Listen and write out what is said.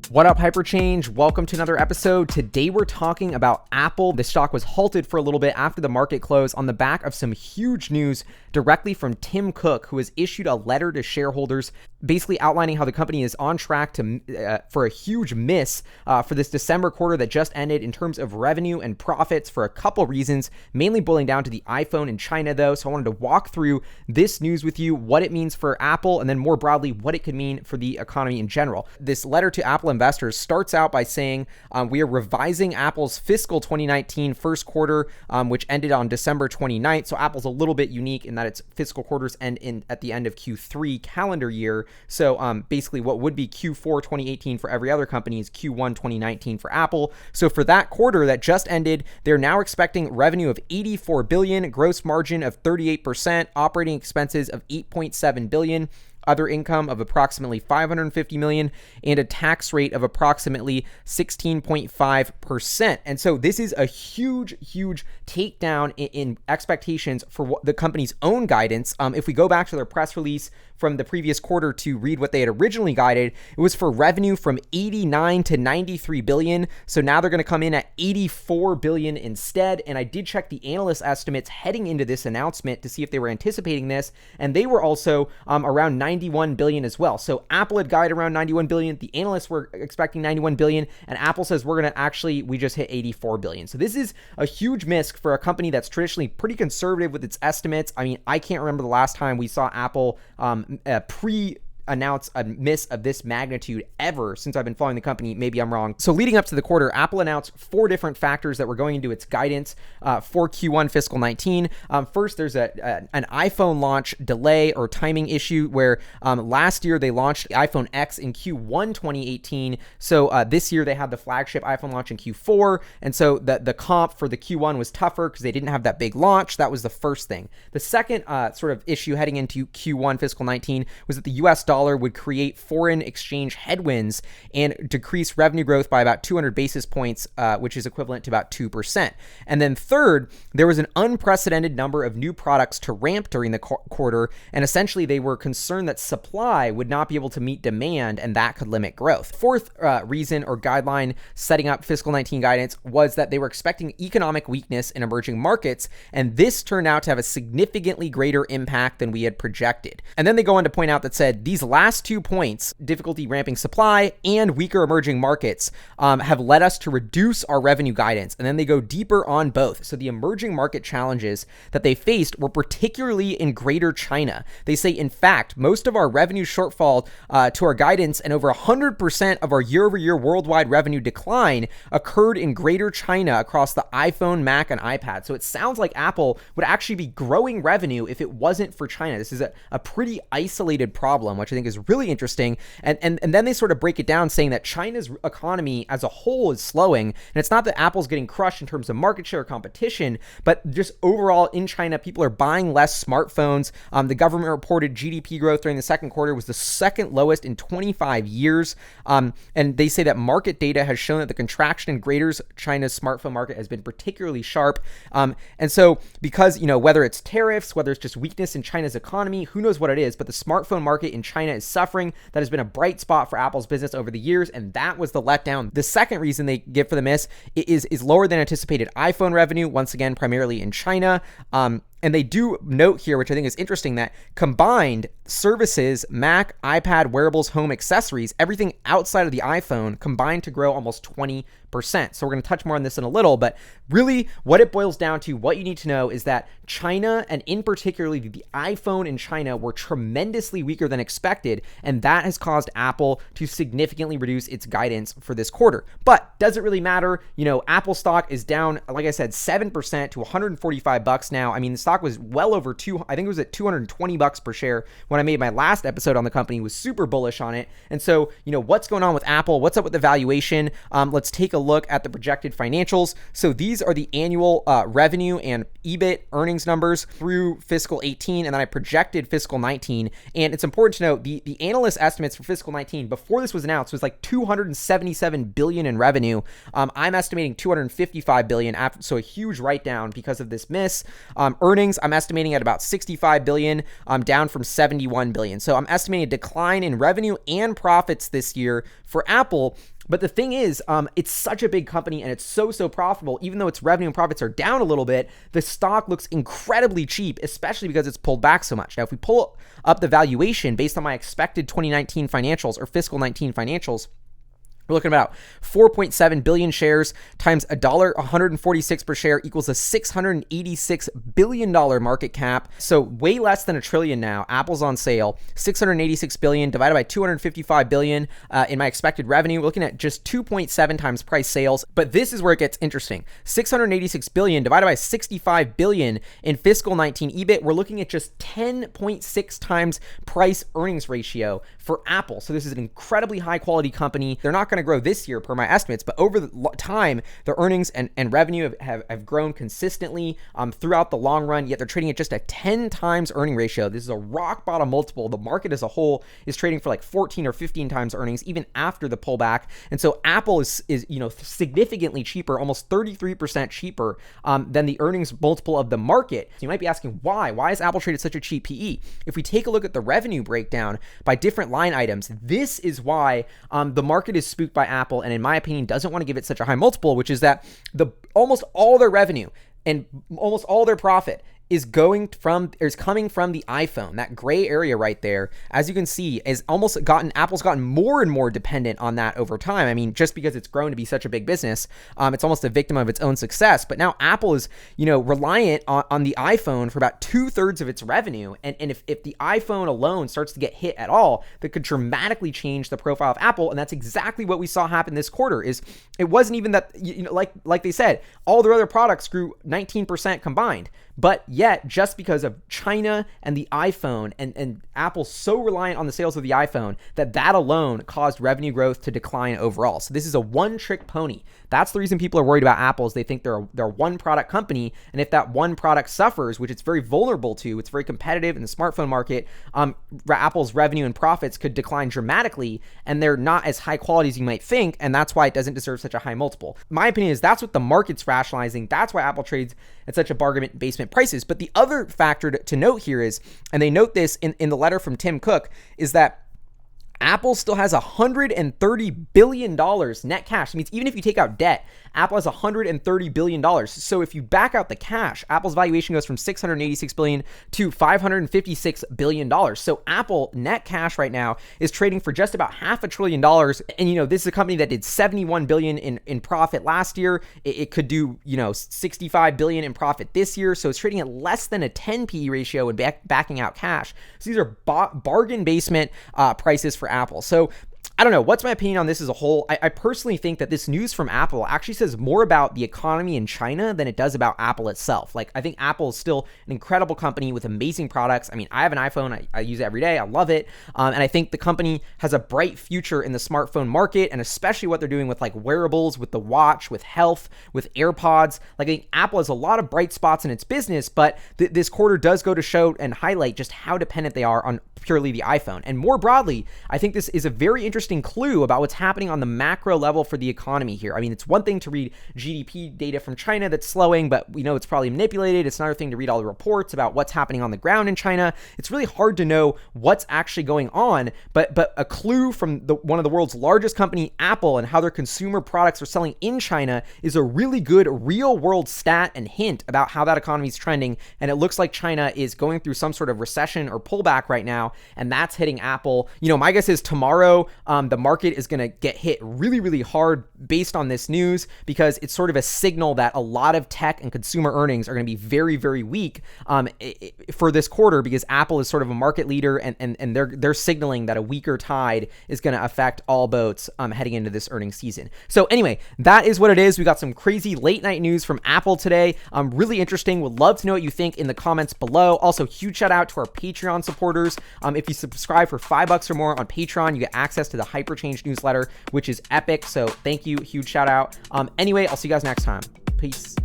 What up, Hyperchange? Welcome to another episode. Today we're talking about Apple. The stock was halted for a little bit after the market close on the back of some huge news directly from Tim Cook, who has issued a letter to shareholders basically outlining how the company is on track to for a huge miss for this December quarter that just ended in terms of revenue and profits for a couple reasons, mainly boiling down to the iPhone in China though. So I wanted to walk through this news with you, what it means for Apple, and then more broadly, what it could mean for the economy in general. This letter to Apple investors starts out by saying we are revising Apple's fiscal 2019 first quarter, which ended on December 29th. So Apple's a little bit unique in that its fiscal quarters end at the end of Q3 calendar year. So basically what would be Q4 2018 for every other company is Q1 2019 for Apple. So for that quarter that just ended, they're now expecting revenue of $84 billion, gross margin of 38%, operating expenses of $8.7 billion, other income of approximately $550 million, and a tax rate of approximately 16.5%. And so this is a huge takedown in expectations for what the company's own guidance. If we go back to their press release from the previous quarter to read what they had originally guided, it was for revenue from 89 to 93 billion. So now they're going to come in at 84 billion instead. And I did check the analyst estimates heading into this announcement to see if they were anticipating this, and they were also around 91 billion as well. So Apple had guided around 91 billion. The analysts were expecting 91 billion, and Apple says we just hit 84 billion. So this is a huge miss for a company that's traditionally pretty conservative with its estimates. I mean, I can't remember the last time we saw Apple announce a miss of this magnitude ever since I've been following the company. Maybe I'm wrong. So leading up to the quarter, Apple announced 4 different factors that were going into its guidance for Q1 fiscal 19. First, there's an iPhone launch delay or timing issue where last year they launched the iPhone X in Q1 2018. So this year they had the flagship iPhone launch in Q4. And so the comp for the Q1 was tougher because they didn't have that big launch. That was the first thing. The second sort of issue heading into Q1 fiscal 19 was that the US dollar would create foreign exchange headwinds and decrease revenue growth by about 200 basis points, which is equivalent to about 2%. And then third, there was an unprecedented number of new products to ramp during the quarter, and essentially they were concerned that supply would not be able to meet demand, and that could limit growth. Fourth reason or guideline setting up fiscal 19 guidance was that they were expecting economic weakness in emerging markets, and this turned out to have a significantly greater impact than we had projected. And then they go on to point out that said these last 2 points, difficulty ramping supply and weaker emerging markets, have led us to reduce our revenue guidance. And then they go deeper on both. So the emerging market challenges that they faced were particularly in Greater China. They say, in fact, most of our revenue shortfall to our guidance and over 100% of our year-over-year worldwide revenue decline occurred in Greater China across the iPhone, Mac, and iPad. So it sounds like Apple would actually be growing revenue if it wasn't for China. This is a pretty isolated problem, which I think is really interesting. And then they sort of break it down saying that China's economy as a whole is slowing. And it's not that Apple's getting crushed in terms of market share or competition, but just overall in China, people are buying less smartphones. The government reported GDP growth during the second quarter was the second lowest in 25 years. And they say that market data has shown that the contraction in Greater China's smartphone market has been particularly sharp. And so because, whether it's tariffs, whether it's just weakness in China's economy, who knows what it is, but the smartphone market in China is suffering. That has been a bright spot for Apple's business over the years, and that was the letdown. The second reason they give for the miss is lower than anticipated iPhone revenue, once again, primarily in China. And they do note here, which I think is interesting, that combined services, Mac, iPad, wearables, home accessories, everything outside of the iPhone combined to grow almost 20%. So we're going to touch more on this in a little, but really what it boils down to, what you need to know is that China, and in particularly the iPhone in China, were tremendously weaker than expected, and that has caused Apple to significantly reduce its guidance for this quarter. But does it really matter? Apple stock is down, like I said, 7% to $145 now. I mean, the stock was well over I think it was at $220 per share when I made my last episode on the company. Was super bullish on it. And so, what's going on with Apple? What's up with the valuation? Let's take a look at the projected financials. So these are the annual revenue and EBIT earnings numbers through fiscal 18, and then I projected fiscal 19. And it's important to note the analyst estimates for fiscal 19 before this was announced was like 277 billion in revenue. I'm estimating 255 billion, so a huge write down because of this miss. Earnings earnings, I'm estimating at about 65 billion, down from 71 billion. So I'm estimating a decline in revenue and profits this year for Apple. But the thing is, it's such a big company and it's so profitable. Even though its revenue and profits are down a little bit, the stock looks incredibly cheap, especially because it's pulled back so much. Now, if we pull up the valuation based on my expected 2019 financials or fiscal 19 financials, we're looking at about 4.7 billion shares times $1.146 per share equals a $686 billion market cap. So way less than $1 trillion now. Apple's on sale. 686 billion divided by 255 billion in my expected revenue. We're looking at just 2.7 times price sales. But this is where it gets interesting. 686 billion divided by 65 billion in fiscal 19 EBIT. We're looking at just 10.6 times price earnings ratio for Apple. So this is an incredibly high quality company. They're not going to grow this year per my estimates, but over the time, their earnings and revenue have grown consistently throughout the long run, yet they're trading at just a 10 times earning ratio. This is a rock bottom multiple. The market as a whole is trading for like 14 or 15 times earnings, even after the pullback. And so Apple is significantly cheaper, almost 33% cheaper than the earnings multiple of the market. So you might be asking, why? Why is Apple traded such a cheap PE? If we take a look at the revenue breakdown by different line items, this is why the market is spooked by Apple, and in my opinion doesn't want to give it such a high multiple, which is that almost all their revenue and almost all their profit is coming from the iPhone. That gray area right there, as you can see, Apple's gotten more and more dependent on that over time. I mean, just because it's grown to be such a big business, it's almost a victim of its own success. But now Apple is, reliant on the iPhone for about 2/3 of its revenue. And if the iPhone alone starts to get hit at all, that could dramatically change the profile of Apple. And that's exactly what we saw happen this quarter. Is it wasn't even that, like they said, all their other products grew 19% combined. But yet, just because of China and the iPhone and Apple's so reliant on the sales of the iPhone, that alone caused revenue growth to decline overall. So this is a one-trick pony. That's the reason people are worried about Apple, is they think they're a one-product company. And if that one product suffers, which it's very vulnerable to, it's very competitive in the smartphone market, Apple's revenue and profits could decline dramatically, and they're not as high quality as you might think, and that's why it doesn't deserve such a high multiple. My opinion is that's what the market's rationalizing. That's why Apple trades at such a bargain basement prices. But the other factor to note here is, and they note this in the letter from Tim Cook, is that Apple still has $130 billion net cash. It means even if you take out debt, Apple has $130 billion. So if you back out the cash, Apple's valuation goes from $686 billion to $556 billion. So Apple net cash right now is trading for just about $500 billion. And, this is a company that did $71 billion in profit last year. It could do, $65 billion in profit this year. So it's trading at less than a 10 PE ratio and backing out cash. So these are bargain basement prices for Apple. So I don't know. What's my opinion on this as a whole? I personally think that this news from Apple actually says more about the economy in China than it does about Apple itself. Like, I think Apple is still an incredible company with amazing products. I mean, I have an iPhone. I use it every day. I love it. And I think the company has a bright future in the smartphone market, and especially what they're doing with like wearables, with the watch, with health, with AirPods. Like, I think Apple has a lot of bright spots in its business, but this quarter does go to show and highlight just how dependent they are on purely the iPhone. And more broadly, I think this is a very interesting clue about what's happening on the macro level for the economy here. I mean, it's one thing to read GDP data from China that's slowing, but we know it's probably manipulated. It's another thing to read all the reports about what's happening on the ground in China. It's really hard to know what's actually going on, but a clue from one of the world's largest company, Apple, and how their consumer products are selling in China is a really good real world stat and hint about how that economy is trending. And it looks like China is going through some sort of recession or pullback right now, and that's hitting Apple. My guess is tomorrow, the market is going to get hit really, really hard based on this news, because it's sort of a signal that a lot of tech and consumer earnings are going to be very, very weak for this quarter, because Apple is sort of a market leader, and they're signaling that a weaker tide is going to affect all boats heading into this earnings season. So anyway, that is what it is. We got some crazy late night news from Apple today. Really interesting. Would love to know what you think in the comments below. Also, huge shout out to our Patreon supporters. If you subscribe for $5 or more on Patreon, you get access to the Hyperchange newsletter, which is epic. So thank you. Huge shout out. Anyway, I'll see you guys next time. Peace.